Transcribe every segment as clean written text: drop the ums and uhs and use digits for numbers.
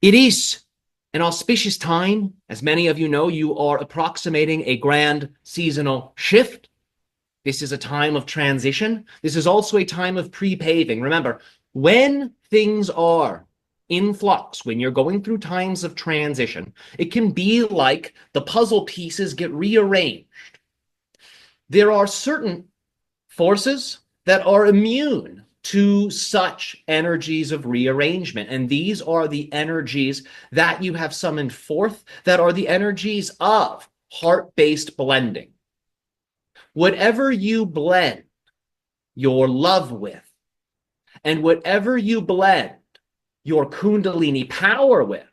It is an auspicious time. As many of you know, you are approximating a grand seasonal shift. This is a time of transition. This is also a time of pre-paving. Remember, when things are in flux, when you're going through times of transition, it can be like the puzzle pieces get rearranged. There are certain forces that are immune to such energies of rearrangement. And these are the energies that you have summoned forth, that are the energies of heart-based blending. Whatever you blend your love with, and whatever you blend your Kundalini power with,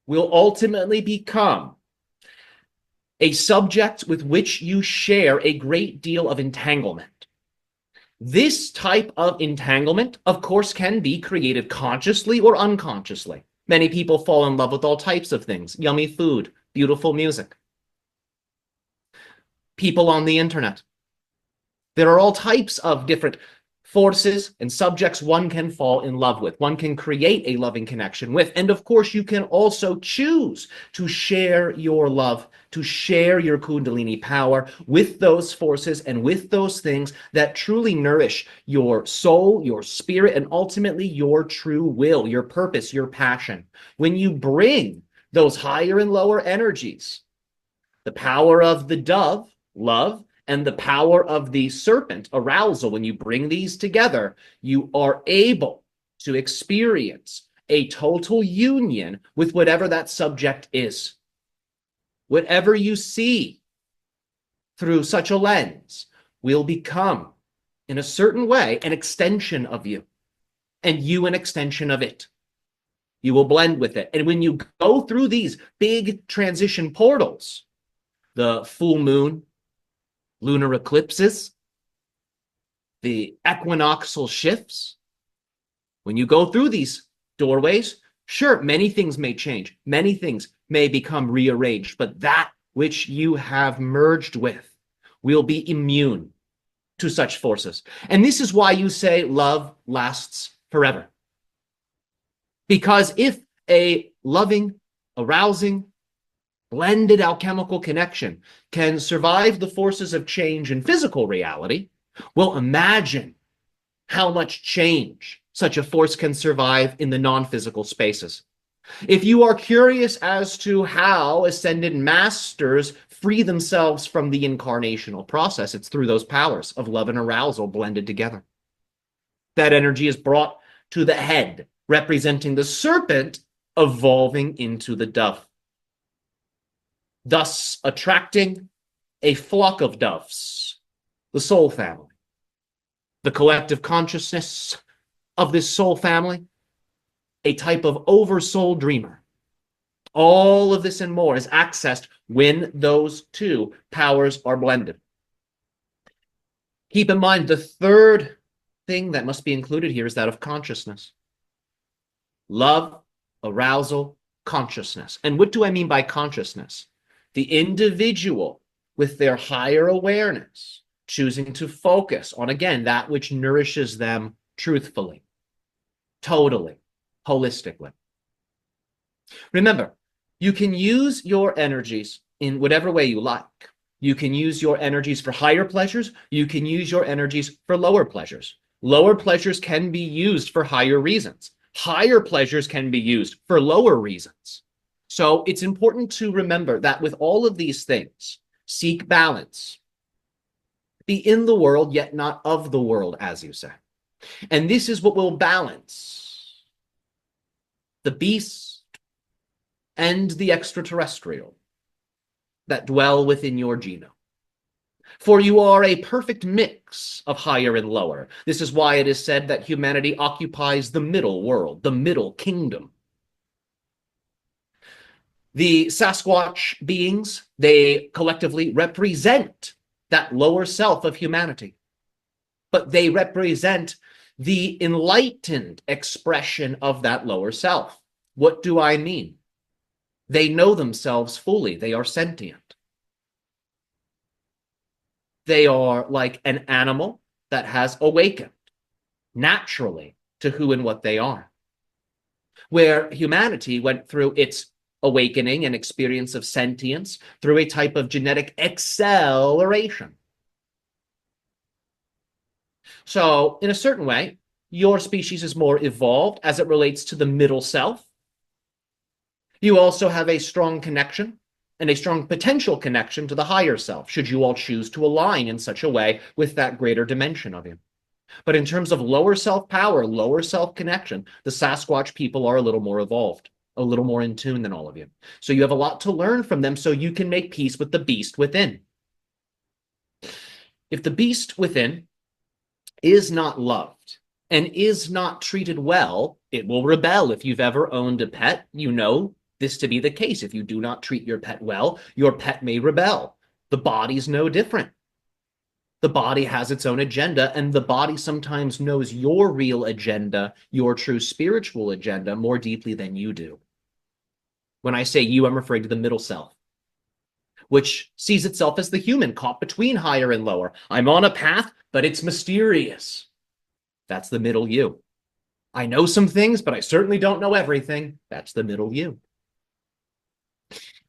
will ultimately become a subject with which you share a great deal of entanglement. This type of entanglement, of course, can be created consciously or unconsciously. Many people fall in love with all types of things: yummy food, beautiful music, people on the internet. There are all types of different forces and subjects one can fall in love with, one can create a loving connection with. And of course, you can also choose to share your love, to share your Kundalini power with those forces and with those things that truly nourish your soul, your spirit, and ultimately your true will, your purpose, your passion. When you bring those higher and lower energies, the power of the dove, love, and the power of the serpent, arousal, when you bring these together, you are able to experience a total union with whatever that subject is. Whatever you see through such a lens will become, in a certain way, an extension of you, and you an extension of it. You will blend with it. And when you go through these big transition portals, the full moon, lunar eclipses, the equinoxial shifts, when you go through these doorways, sure, many things may change, many things may become rearranged, but that which you have merged with will be immune to such forces. And this is why you say love lasts forever. Because if a loving, arousing, blended alchemical connection can survive the forces of change in physical reality, well, imagine how much change such a force can survive in the non-physical spaces. If you are curious as to how ascended masters free themselves from the incarnational process, it's through those powers of love and arousal blended together. That energy is brought to the head, representing the serpent evolving into the dove, thus attracting a flock of doves, the soul family. The collective consciousness of this soul family, a type of oversoul dreamer. All of this and more is accessed when those two powers are blended. Keep in mind, the third thing that must be included here is that of consciousness. Love, arousal, consciousness. And what do I mean by consciousness? The individual with their higher awareness choosing to focus on, again, that which nourishes them truthfully, totally, holistically. Remember, you can use your energies in whatever way you like. You can use your energies for higher pleasures. You can use your energies for lower pleasures. Lower pleasures can be used for higher reasons. Higher pleasures can be used for lower reasons. So it's important to remember that with all of these things, seek balance. Be in the world, yet not of the world, as you say. And this is what will balance the beast and the extraterrestrial that dwell within your genome. For you are a perfect mix of higher and lower. This is why it is said that humanity occupies the middle world, the middle kingdom. The Sasquatch beings, they collectively represent that lower self of humanity, but they represent the enlightened expression of that lower self. What do I mean? They know themselves fully. They are sentient. They are like an animal that has awakened naturally to who and what they are. where humanity went through its awakening and experience of sentience through a type of genetic acceleration. So, in a certain way, your species is more evolved as it relates to the middle self. You also have a strong connection and a strong potential connection to the higher self, should you all choose to align in such a way with that greater dimension of you. But in terms of lower self-power, lower self-connection, the Sasquatch people are a little more evolved, a little more in tune than all of you. So you have a lot to learn from them so you can make peace with the beast within. If the beast within is not loved and is not treated well, it will rebel. If you've ever owned a pet, you know this to be the case. If you do not treat your pet well, your pet may rebel. The body's no different. The body has its own agenda, and the body sometimes knows your real agenda, your true spiritual agenda, more deeply than you do. When I say you, I'm referring to the middle self, which sees itself as the human caught between higher and lower. I'm on a path, but it's mysterious. That's the middle you. I know some things, but I certainly don't know everything. That's the middle you.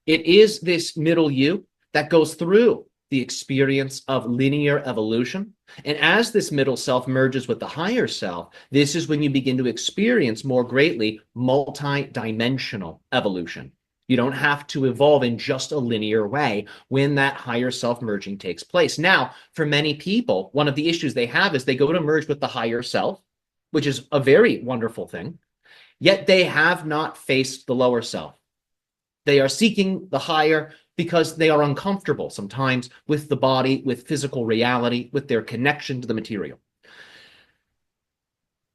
It is this middle you that goes through the experience of linear evolution. And as this middle self merges with the higher self, this is when you begin to experience more greatly multi-dimensional evolution. You don't have to evolve in just a linear way when that higher self merging takes place. Now, for many people, one of the issues they have is they go to merge with the higher self, which is a very wonderful thing, yet they have not faced the lower self. They are seeking the higher because they are uncomfortable sometimes with the body, with physical reality, with their connection to the material.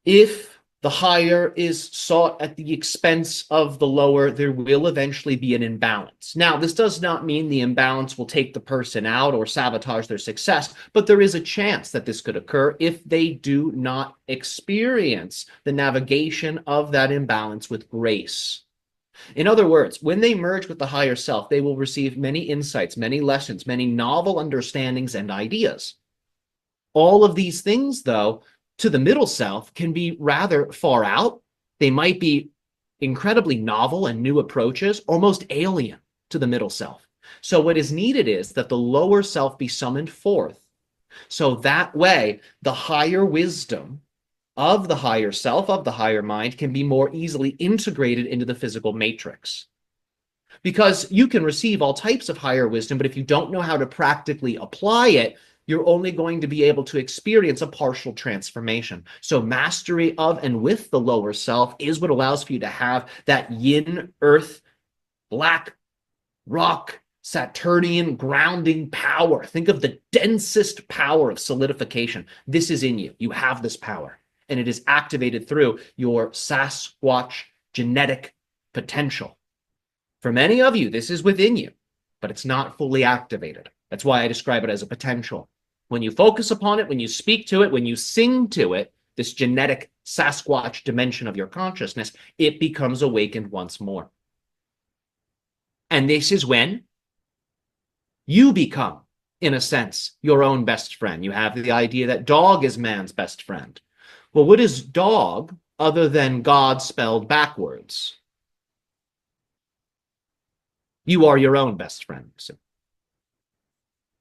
If the higher is sought at the expense of the lower, there will eventually be an imbalance. Now, this does not mean the imbalance will take the person out or sabotage their success, but there is a chance that this could occur if they do not experience the navigation of that imbalance with grace. In other words, when they merge with the higher self, they will receive many insights, many lessons, many novel understandings and ideas. All of these things, though, to the middle self can be rather far out. They might be incredibly novel and new approaches, almost alien to the middle self. So what is needed is that the lower self be summoned forth. So that way, the higher wisdom of the higher self, of the higher mind, can be more easily integrated into the physical matrix. Because you can receive all types of higher wisdom, but if you don't know how to practically apply it, you're only going to be able to experience a partial transformation. So mastery of and with the lower self is what allows for you to have that yin, earth, black, rock, Saturnian grounding power. Think of the densest power of solidification. This is in you. You have this power. And it is activated through your Sasquatch genetic potential. For many of you, this is within you, but it's not fully activated. That's why I describe it as a potential. When you focus upon it, when you speak to it, when you sing to it, this genetic Sasquatch dimension of your consciousness, it becomes awakened once more. And this is when you become, in a sense, your own best friend. You have the idea that dog is man's best friend. Well, what is dog other than God spelled backwards? You are your own best friend.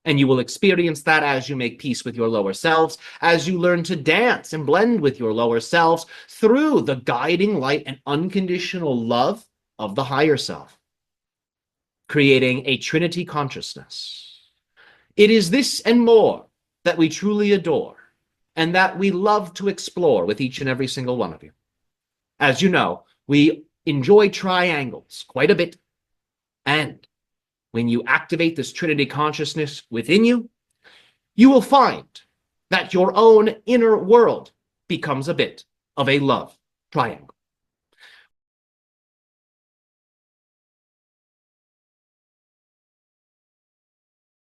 And you will experience that as you make peace with your lower selves, as you learn to dance and blend with your lower selves through the guiding light and unconditional love of the higher self, creating a Trinity consciousness. It is this and more that we truly adore, and that we love to explore with each and every single one of you. As you know, we enjoy triangles quite a bit. And when you activate this Trinity consciousness within you, you will find that your own inner world becomes a bit of a love triangle.